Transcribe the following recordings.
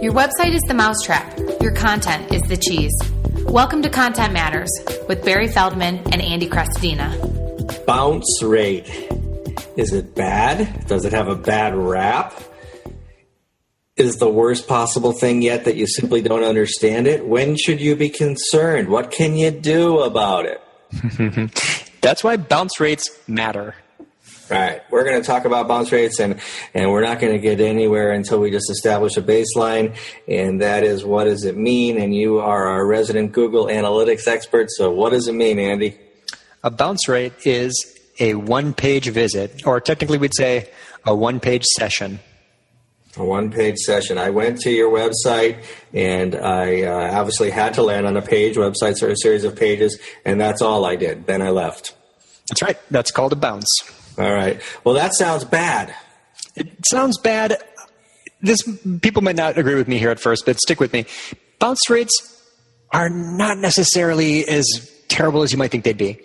Your website is the mousetrap. Your content is the cheese. Welcome to Content Matters with Barry Feldman and Andy Crestodina. Bounce rate. Is it bad? Does it have a bad rap? Is the worst possible thing yet that you simply don't understand it? When should you be concerned? What can you do about it? That's why bounce rates matter. All right. We're going to talk about bounce rates, and we're not going to get anywhere until we just establish a baseline, and that is, what does it mean? And you are our resident Google Analytics expert, so what does it mean, Andy? A bounce rate is a one-page visit, or technically we'd say a one-page session. A one-page session. I went to your website, and I obviously had to land on a page. Websites are a series of pages, and that's all I did. Then I left. That's right. That's called a bounce. All right. Well, that sounds bad. It sounds bad. People might not agree with me here at first, but stick with me. Bounce rates are not necessarily as terrible as you might think they'd be.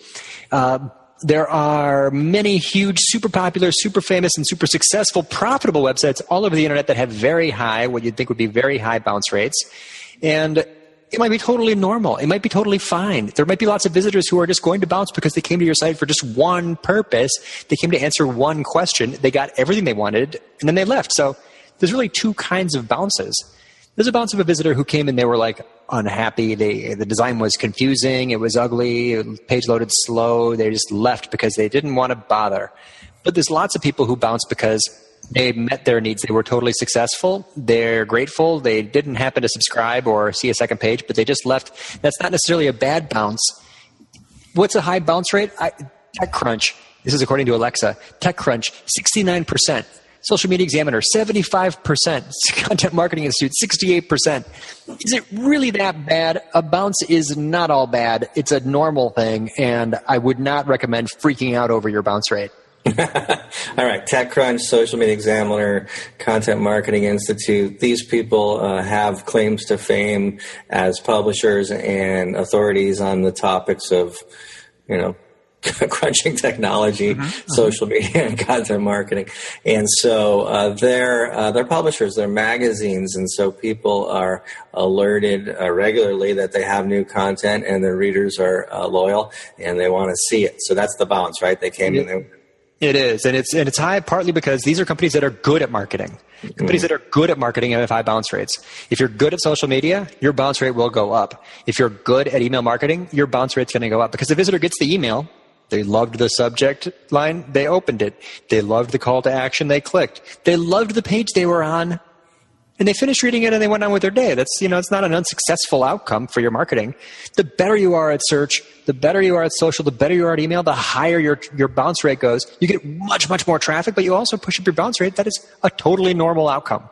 There are many huge, super popular, super famous, and super successful, profitable websites all over the internet that have very high, what you'd think would be very high bounce rates. And it might be totally normal. It might be totally fine. There might be lots of visitors who are just going to bounce because they came to your site for just one purpose. They came to answer one question. They got everything they wanted, and then they left. So there's really two kinds of bounces. There's a bounce of a visitor who came and they were like unhappy. The design was confusing. It was ugly. The page loaded slow. They just left because they didn't want to bother. But there's lots of people who bounce because they met their needs. They were totally successful. They're grateful. They didn't happen to subscribe or see a second page, but they just left. That's not necessarily a bad bounce. What's a high bounce rate? TechCrunch. This is according to Alexa. TechCrunch, 69%. Social Media Examiner, 75%. Content Marketing Institute, 68%. Is it really that bad? A bounce is not all bad. It's a normal thing, and I would not recommend freaking out over your bounce rate. All right. TechCrunch, Social Media Examiner, Content Marketing Institute. These people have claims to fame as publishers and authorities on the topics of, crunching technology, social media, and content marketing. And so they're publishers, they're magazines, and so people are alerted regularly that they have new content and their readers are loyal and they want to see it. So that's the bounce, right? They came in. It is, and it's high partly because these are companies that are good at marketing. Companies that are good at marketing have high bounce rates. If you're good at social media, your bounce rate will go up. If you're good at email marketing, your bounce rate's going to go up because the visitor gets the email. They loved the subject line. They opened it. They loved the call to action. They clicked. They loved the page they were on. And they finished reading it and they went on with their day. That's, it's not an unsuccessful outcome for your marketing. The better you are at search, the better you are at social, the better you are at email, the higher your bounce rate goes. You get much, much more traffic, but you also push up your bounce rate. That is a totally normal outcome.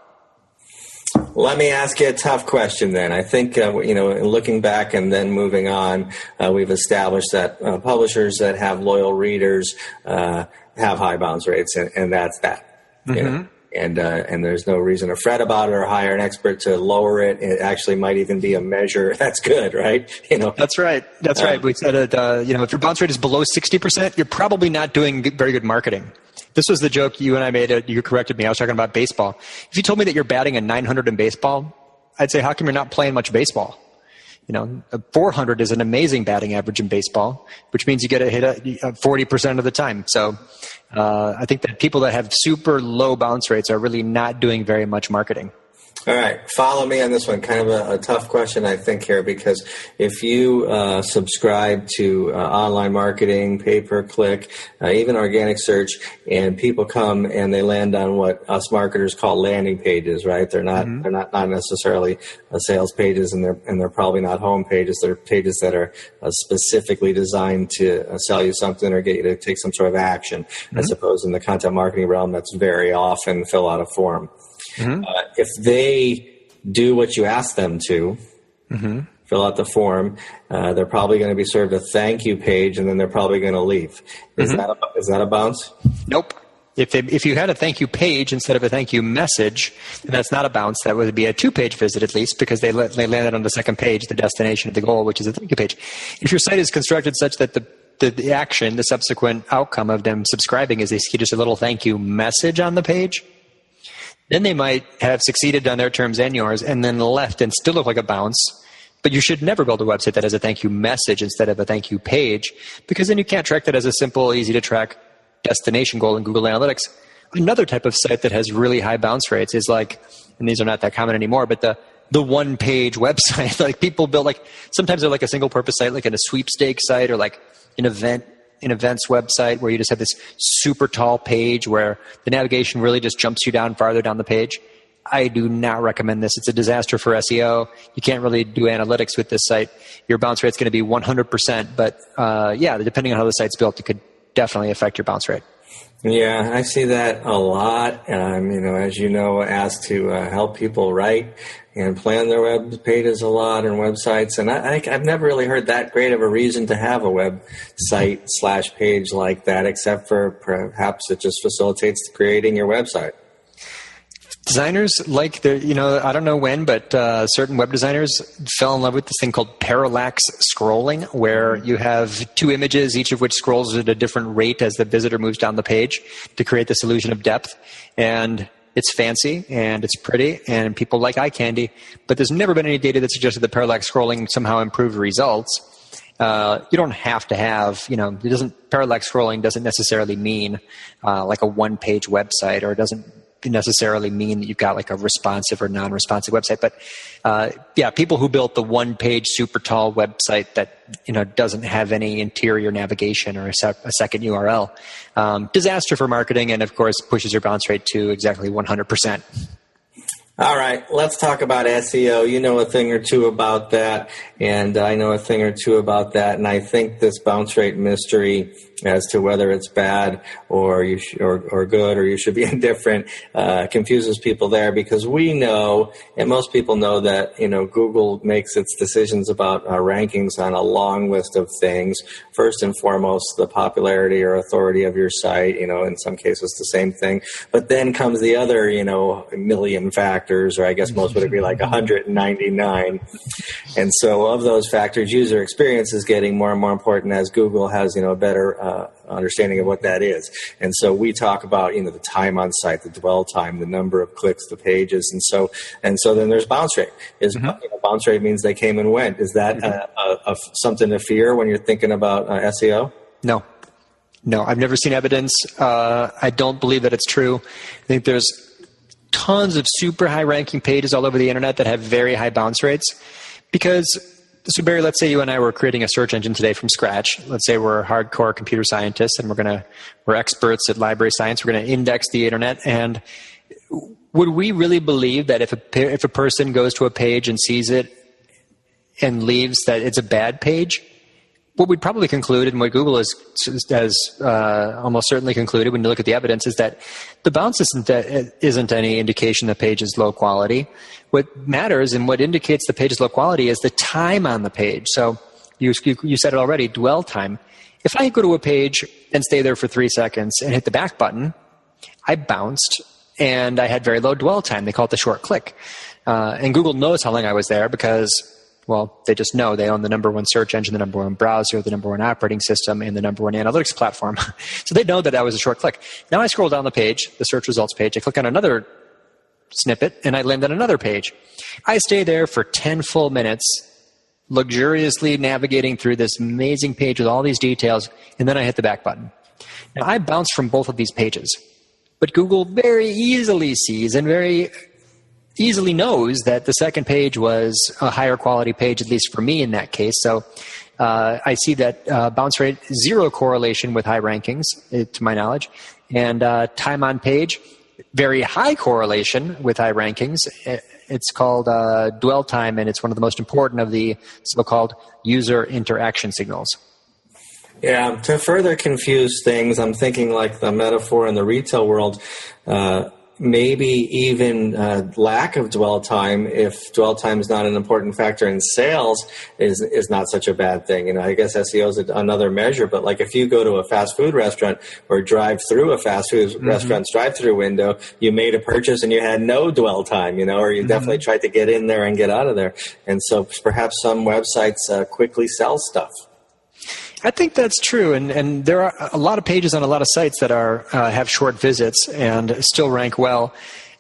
Let me ask you a tough question then. I think, looking back and then moving on, we've established that publishers that have loyal readers have high bounce rates, and that's that. And there's no reason to fret about it or hire an expert to lower it. It actually might even be a measure that's good, right? That's right. That's right. We said if your bounce rate is below 60%, you're probably not doing very good marketing. This was the joke you and I made. You corrected me. I was talking about baseball. If you told me that you're batting a 900 in baseball, I'd say, how come you're not playing much baseball? A 400 is an amazing batting average in baseball, which means you get a hit 40% of the time. So I think that people that have super low bounce rates are really not doing very much marketing. All right. Follow me on this one. Kind of a tough question, I think, here, because if you subscribe to online marketing, pay-per-click, even organic search, and people come and they land on what us marketers call landing pages, right? They're not not necessarily sales pages, and they're probably not home pages. They're pages that are specifically designed to sell you something or get you to take some sort of action. I suppose in the content marketing realm, that's very often fill out a form. If they do what you ask them to, fill out the form, they're probably going to be served a thank you page, and then they're probably going to leave. Is that a bounce? Nope. If you had a thank you page instead of a thank you message, then that's not a bounce. That would be a 2-page visit at least, because they landed on the second page, the destination of the goal, which is a thank you page. If your site is constructed such that the action, the subsequent outcome of them subscribing is they see just a little thank you message on the page, Then they might have succeeded on their terms and yours and then left and still look like a bounce. But you should never build a website that has a thank you message instead of a thank you page, because then you can't track that as a simple, easy to track destination goal in Google Analytics. Another type of site that has really high bounce rates is like, and these are not that common anymore, but the one-page website. Like people build, like sometimes they're like a single-purpose site, like in a sweepstakes site or like an events website where you just have this super tall page where the navigation really just jumps you down farther down the page. I do not recommend this. It's a disaster for SEO. You can't really do analytics with this site. Your bounce rate's going to be 100%, but depending on how the site's built, it could definitely affect your bounce rate. Yeah, I see that a lot. As you know, asked to help people write and plan their web pages a lot and websites. And I've never really heard that great of a reason to have a website / page like that, except for perhaps it just facilitates creating your website. Designers like I don't know when, but certain web designers fell in love with this thing called parallax scrolling, where you have two images, each of which scrolls at a different rate as the visitor moves down the page to create this illusion of depth. And it's fancy and it's pretty and people like eye candy, but there's never been any data that suggested that parallax scrolling somehow improved results. You don't have to have, parallax scrolling doesn't necessarily mean like a one-page website, or it doesn't necessarily mean that you've got like a responsive or non-responsive website. But people who built the one-page super tall website that doesn't have any interior navigation or a second URL, disaster for marketing, and of course pushes your bounce rate to exactly 100%. All right, let's talk about SEO. You know a thing or two about that, and I know a thing or two about that, and I think this bounce rate mystery as to whether it's bad or or good or you should be indifferent confuses people there, because we know, and most people know, that Google makes its decisions about rankings on a long list of things. First and foremost, the popularity or authority of your site. In some cases the same thing, but then comes the other million factors, or I guess most would agree like 199. And so of those factors, user experience is getting more and more important as Google has a better understanding of what that is. And so we talk about the time on site, the dwell time, the number of clicks, the pages, and so then there's bounce rate. Bounce rate means they came and went. Is that something to fear when you're thinking about SEO? No, I've never seen evidence. I don't believe that it's true. I think there's tons of super high ranking pages all over the internet that have very high bounce rates, because so Barry, let's say you and I were creating a search engine today from scratch. Let's say we're hardcore computer scientists and we're experts at library science. We're going to index the internet. And would we really believe that if a person goes to a page and sees it and leaves, that it's a bad page? What we'd probably conclude, and what Google has almost certainly concluded when you look at the evidence, is that the bounce isn't any indication the page is low quality. What matters and what indicates the page is low quality is the time on the page. So you said it already, dwell time. If I go to a page and stay there for 3 seconds and hit the back button, I bounced and I had very low dwell time. They call it the short click. And Google knows how long I was there because, well, they just know. They own the number one search engine, the number one browser, the number one operating system, and the number one analytics platform. So they know that was a short click. Now I scroll down the page, the search results page. I click on another snippet, and I land on another page. I stay there for 10 full minutes, luxuriously navigating through this amazing page with all these details, and then I hit the back button. Now I bounce from both of these pages, but Google very easily sees and very easily knows that the second page was a higher quality page, at least for me in that case. So I see that bounce rate, zero correlation with high rankings, to my knowledge. And time on page, very high correlation with high rankings. It's called dwell time, and it's one of the most important of the so-called user interaction signals. Yeah, to further confuse things, I'm thinking like the metaphor in the retail world, maybe even lack of dwell time, if dwell time is not an important factor in sales, is not such a bad thing. I guess SEO is another measure, but like if you go to a fast food restaurant or drive through a fast food restaurant's drive-through window, you made a purchase and you had no dwell time, or you definitely tried to get in there and get out of there. And so perhaps some websites quickly sell stuff. I think that's true, and there are a lot of pages on a lot of sites that have short visits and still rank well.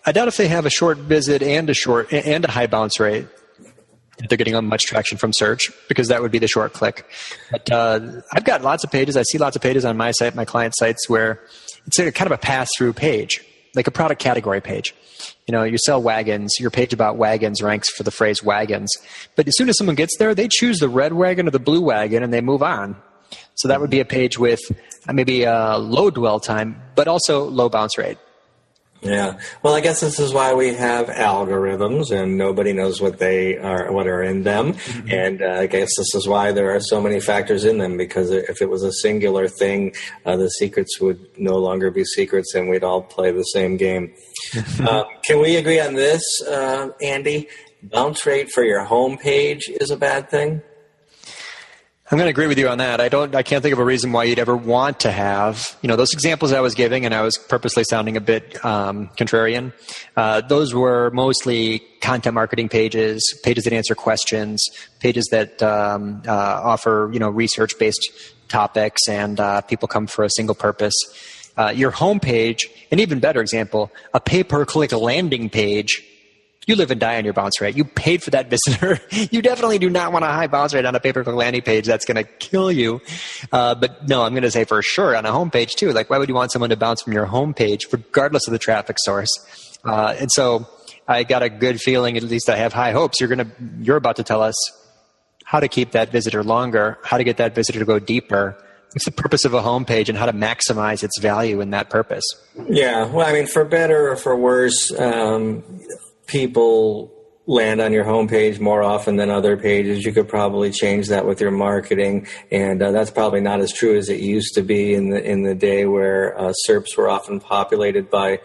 I doubt if they have a short visit and a high bounce rate, they're getting much traction from search, because that would be the short click. But I've got lots of pages. I see lots of pages on my site, my client sites, where it's kind of a pass-through page, like a product category page. You sell wagons. Your page about wagons ranks for the phrase wagons. But as soon as someone gets there, they choose the red wagon or the blue wagon, and they move on. So that would be a page with maybe a low dwell time, but also low bounce rate. Yeah. Well, I guess this is why we have algorithms, and nobody knows what are in them. Mm-hmm. And I guess this is why there are so many factors in them, because if it was a singular thing, the secrets would no longer be secrets, and we'd all play the same game. Can we agree on this, Andy? Bounce rate for your home page is a bad thing? I'm going to agree with you on that. I can't think of a reason why you'd ever want to have, those examples I was giving, and I was purposely sounding a bit contrarian. Those were mostly content marketing pages that answer questions, pages that offer, research-based topics, and people come for a single purpose. Your homepage, an even better example, a pay-per-click landing page. You live and die on your bounce rate. You paid for that visitor. You definitely do not want a high bounce rate on a pay-per-click landing page. That's going to kill you. But no, I'm going to say for sure on a homepage too. Like, why would you want someone to bounce from your homepage regardless of the traffic source? And so I got a good feeling, at least I have high hopes. You're about to tell us how to keep that visitor longer, how to get that visitor to go deeper. What's the purpose of a homepage, and how to maximize its value in that purpose? Yeah. Well, for better or for worse, people land on your homepage more often than other pages. You could probably change that with your marketing, and that's probably not as true as it used to be in the day where SERPs were often populated by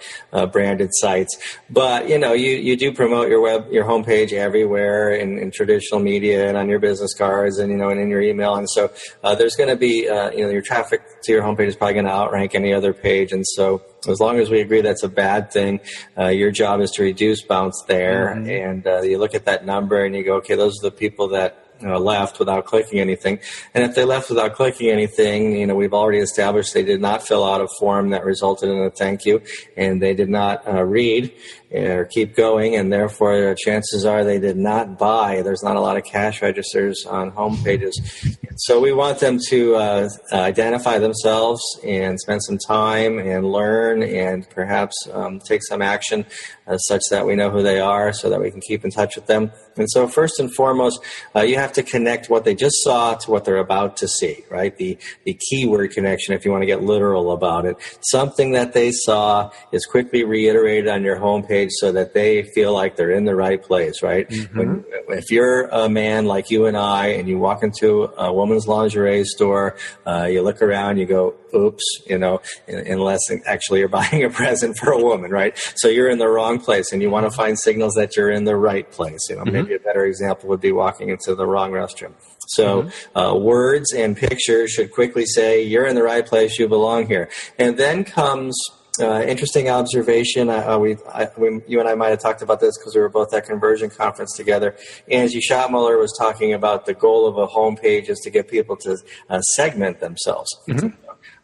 branded sites. But you do promote your homepage everywhere in traditional media and on your business cards and and in your email, and so there's going to be your traffic to your homepage is probably going to outrank any other page, and so as long as we agree that's a bad thing, your job is to reduce bounce there. Mm-hmm. And you look at that number and you go, okay, those are the people that left without clicking anything. And if they left without clicking anything, we've already established they did not fill out a form that resulted in a thank you, and they did not read or keep going, and therefore chances are they did not buy. There's not a lot of cash registers on home pages. So we want them to identify themselves and spend some time and learn and perhaps take some action such that we know who they are so that we can keep in touch with them. And so first and foremost, you have to connect what they just saw to what they're about to see, right? The keyword connection, if you want to get literal about it. Something that they saw is quickly reiterated on your homepage so that they feel like they're in the right place, right? Mm-hmm. If you're a man like you and I, and you walk into a woman's lingerie store, you look around, you go, oops, unless actually you're buying a present for a woman, right? So you're in the wrong place, and you want to find signals that you're in the right place. Maybe a better example would be walking into the wrong restroom. So words and pictures should quickly say, you're in the right place, you belong here. And then comes interesting observation. You and I might have talked about this because we were both at Conversion Conference together. Angie Schottmuller was talking about the goal of a homepage is to get people to segment themselves. Mm-hmm.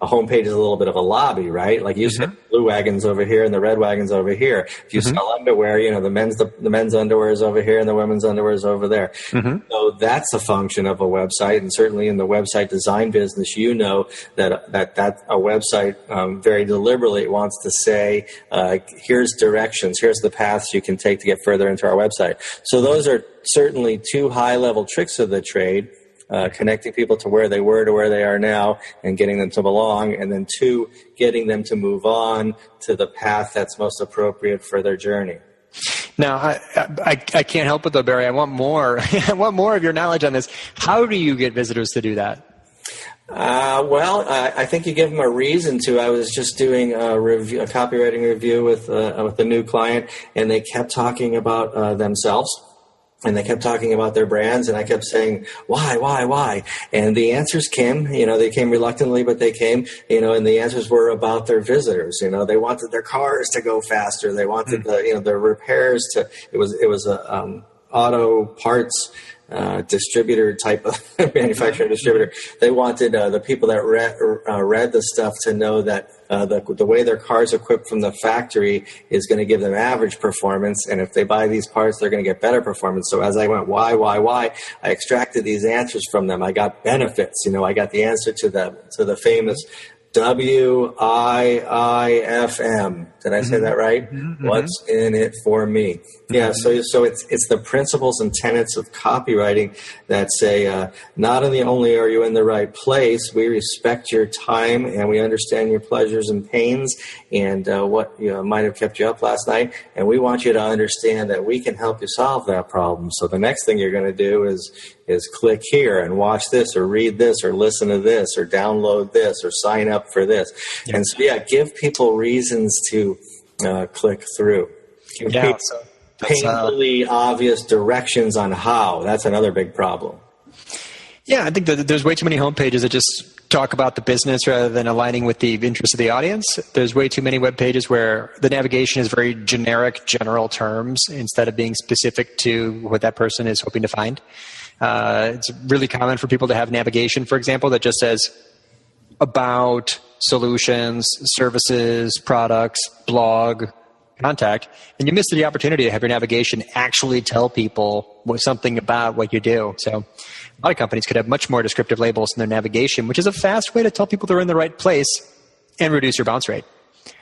A homepage is a little bit of a lobby, right? Like you said, blue wagons over here and the red wagons over here. If you sell underwear, the men's underwear is over here and the women's underwear is over there. Mm-hmm. So that's a function of a website, and certainly in the website design business, that a website very deliberately wants to say, here's directions, here's the paths you can take to get further into our website. So those are certainly two high-level tricks of the trade. Connecting people to where they were to where they are now and getting them to belong, and then two, getting them to move on to the path that's most appropriate for their journey. Now, I can't help it though, Barry. I want more. I want more of your knowledge on this. How do you get visitors to do that? I think you give them a reason to. I was just doing a copywriting review with a new client, and they kept talking about themselves. And they kept talking about their brands, and I kept saying, why? And the answers came, they came reluctantly, but they came, and the answers were about their visitors. They wanted their cars to go faster. They wanted their repairs to, it was a, auto parts distributor type of manufacturer distributor. They wanted the people that read the stuff to know that the way their car's equipped from the factory is going to give them average performance, and if they buy these parts, they're going to get better performance. So as I went, why, I extracted these answers from them. I got benefits. I got the answer to the famous WIIFM. Did I say that right? Mm-hmm. What's in it for me? Yeah, so it's the principles and tenets of copywriting that say, not only are you in the right place, we respect your time and we understand your pleasures and pains and what might have kept you up last night, and we want you to understand that we can help you solve that problem. So the next thing you're going to do is click here and watch this or read this or listen to this or download this or sign up for this. Yeah. And so, give people reasons to click through. Give people painfully obvious directions on how. That's another big problem. Yeah, I think that there's way too many homepages that just talk about the business rather than aligning with the interests of the audience. There's way too many web pages where the navigation is very generic, general terms instead of being specific to what that person is hoping to find. It's really common for people to have navigation, for example, that just says about, solutions, services, products, blog, contact, and you miss the opportunity to have your navigation actually tell people something about what you do. So a lot of companies could have much more descriptive labels in their navigation, which is a fast way to tell people they're in the right place and reduce your bounce rate.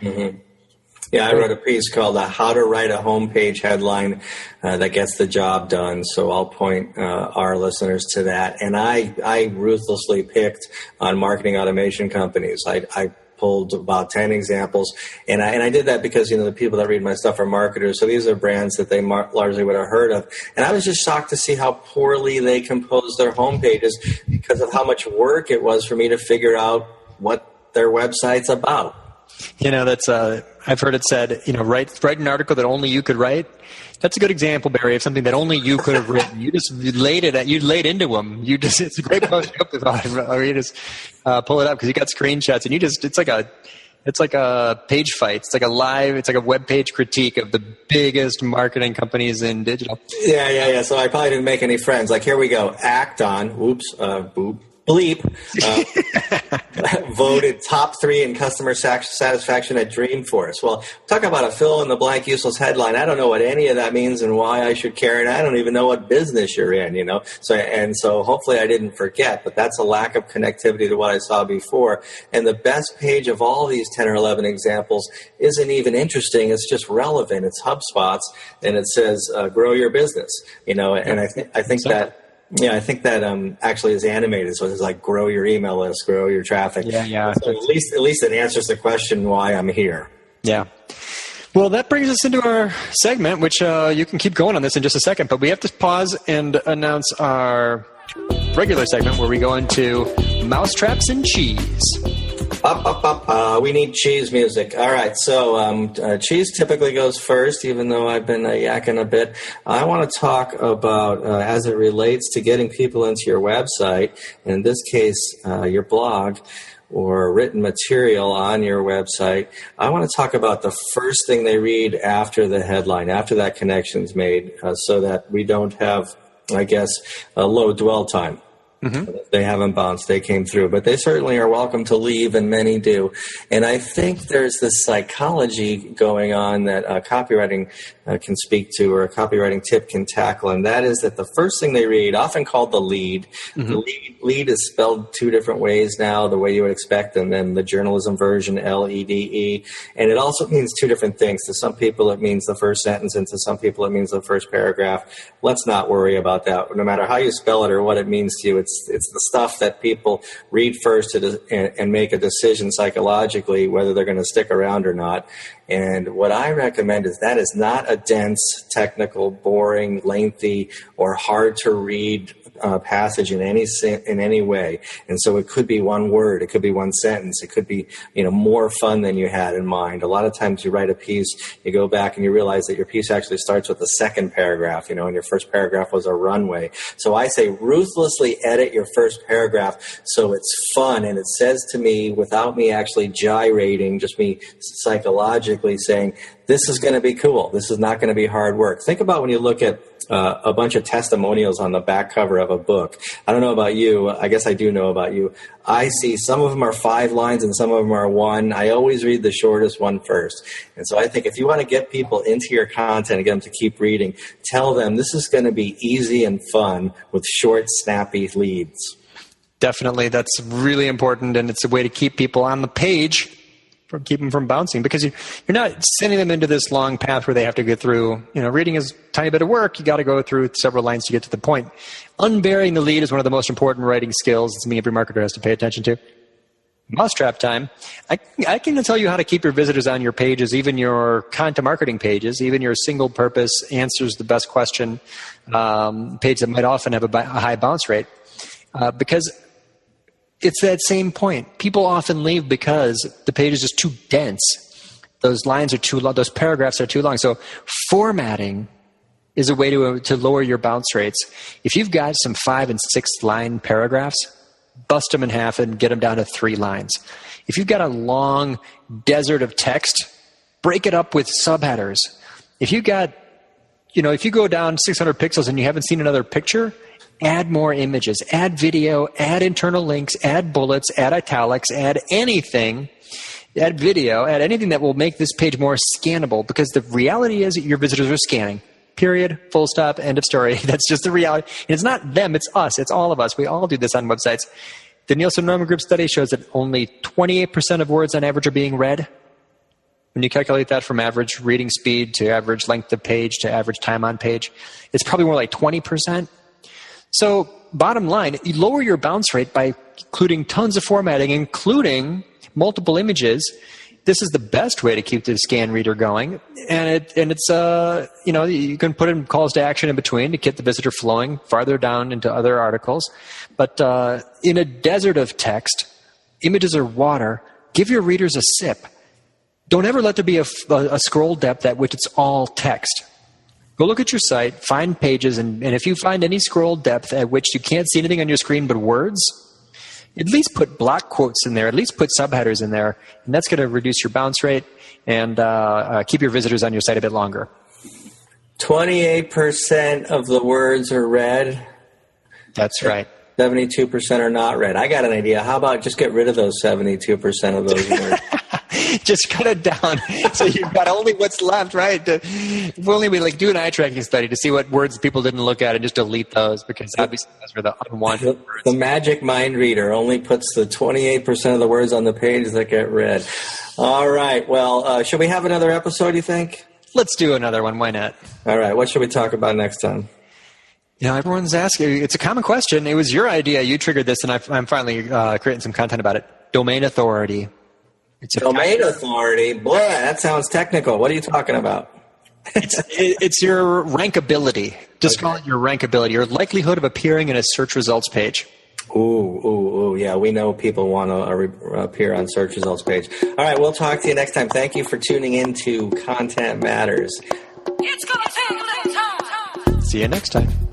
Mm-hmm. Yeah, I wrote a piece called How to Write a Homepage Headline That Gets the Job Done. So I'll point our listeners to that. And I ruthlessly picked on marketing automation companies. I pulled about 10 examples. And I did that because, the people that read my stuff are marketers. So these are brands that they largely would have heard of. And I was just shocked to see how poorly they composed their homepages because of how much work it was for me to figure out what their website's about. That's I've heard it said, write an article that only you could write. That's a good example, Barry, of something that only you could have written. You laid into them. It's a great post up about it, or you just pull it up because you got screenshots and it's like a page fight. It's like a web page critique of the biggest marketing companies in digital. Yeah. So I probably didn't make any friends. Like, here we go. Acton, bleep, voted top 3 in customer satisfaction at Dreamforce. Well, talk about a fill-in-the-blank useless headline. I don't know what any of that means and why I should care, and I don't even know what business you're in, So hopefully I didn't forget, but that's a lack of connectivity to what I saw before. And the best page of all these 10 or 11 examples isn't even interesting. It's just relevant. It's HubSpot's, and it says, grow your business, and I think that... Yeah, I think that actually is animated, so it's like grow your email list, grow your traffic. Yeah. So at least it answers the question why I'm here. Yeah. Well, that brings us into our segment, which you can keep going on this in just a second, but we have to pause and announce our regular segment where we go into mousetraps and cheese. We need cheese music. All right, so cheese typically goes first, even though I've been yakking a bit. I want to talk about, as it relates to getting people into your website, in this case, your blog, or written material on your website. I want to talk about the first thing they read after the headline, after that connection's made, so that we don't have, I guess, a low dwell time. Mm-hmm. They haven't bounced, they came through, but they certainly are welcome to leave, and many do. And I think there's this psychology going on that copywriting can speak to, or a copywriting tip can tackle, and that is that the first thing they read, often called the lead, mm-hmm. The lead is spelled 2 different ways now, the way you would expect, and then the journalism version, LEDE, and it also means 2 different things. To some people it means the first sentence, and to some people it means the first paragraph. Let's not worry about that. No matter how you spell it or what it means to you, it's the stuff that people read first and make a decision psychologically whether they're going to stick around or not. And what I recommend is that is not a dense, technical, boring, lengthy, or hard to read passage in any way. And so it could be one word, it could be one sentence, it could be more fun than you had in mind. A lot of times you write a piece, you go back and you realize that your piece actually starts with the second paragraph, and your first paragraph was a runway. So I say ruthlessly edit your first paragraph so it's fun and it says to me, without me actually gyrating, just me psychologically saying, this is going to be cool. This is not going to be hard work. Think about when you look at a bunch of testimonials on the back cover of a book. I don't know about you. I guess I do know about you. I see some of them are 5 lines and some of them are 1. I always read the shortest one first. And so I think if you want to get people into your content and get them to keep reading, tell them this is going to be easy and fun with short, snappy leads. Definitely. That's really important, and it's a way to keep people on the page, keep them from bouncing, because you're not sending them into this long path where they have to go through, reading is a tiny bit of work. You got to go through several lines to get to the point. Unburying the lead is one of the most important writing skills. It's something every marketer has to pay attention to. Mousetrap time. I can tell you how to keep your visitors on your pages, even your content marketing pages, even your single purpose answers the best question page that might often have a high bounce rate, because it's that same point. People often leave because the page is just too dense. Those lines are too long. Those paragraphs are too long. So formatting is a way to lower your bounce rates. If you've got some 5 and 6 line paragraphs, bust them in half and get them down to 3 lines. If you've got a long desert of text, break it up with subheaders. If you got, if you go down 600 pixels and you haven't seen another picture, add more images, add video, add internal links, add bullets, add italics, add anything, add video, add anything that will make this page more scannable, because the reality is that your visitors are scanning. Period, full stop, end of story. That's just the reality. And it's not them, it's us. It's all of us. We all do this on websites. The Nielsen-Norman Group study shows that only 28% of words on average are being read. When you calculate that from average reading speed to average length of page to average time on page, it's probably more like 20%. So bottom line, you lower your bounce rate by including tons of formatting, including multiple images. This is the best way to keep the scan reader going. And it's you can put in calls to action in between to get the visitor flowing farther down into other articles. But in a desert of text, images are water. Give your readers a sip. Don't ever let there be a scroll depth at which it's all text. Go look at your site, find pages, and if you find any scroll depth at which you can't see anything on your screen but words, at least put block quotes in there, at least put subheaders in there, and that's going to reduce your bounce rate and keep your visitors on your site a bit longer. 28% of the words are read. That's right. 72% are not read. I got an idea. How about just get rid of those 72% of those words? Just cut it down so you've got only what's left, right? If only we do an eye tracking study to see what words people didn't look at and just delete those, because obviously those are the unwanted words. The magic mind reader only puts the 28% of the words on the page that get read. All right. Well, should we have another episode, you think? Let's do another one. Why not? All right. What should we talk about next time? Everyone's asking. It's a common question. It was your idea. You triggered this, and I'm finally creating some content about it. Domain authority. It's a domain authority? Boy, that sounds technical. What are you talking about? It's your rankability. Just call it your rankability, your likelihood of appearing in a search results page. Ooh, yeah. We know people want to appear on search results page. All right, we'll talk to you next time. Thank you for tuning in to Content Matters. It's gonna take a little time. See you next time.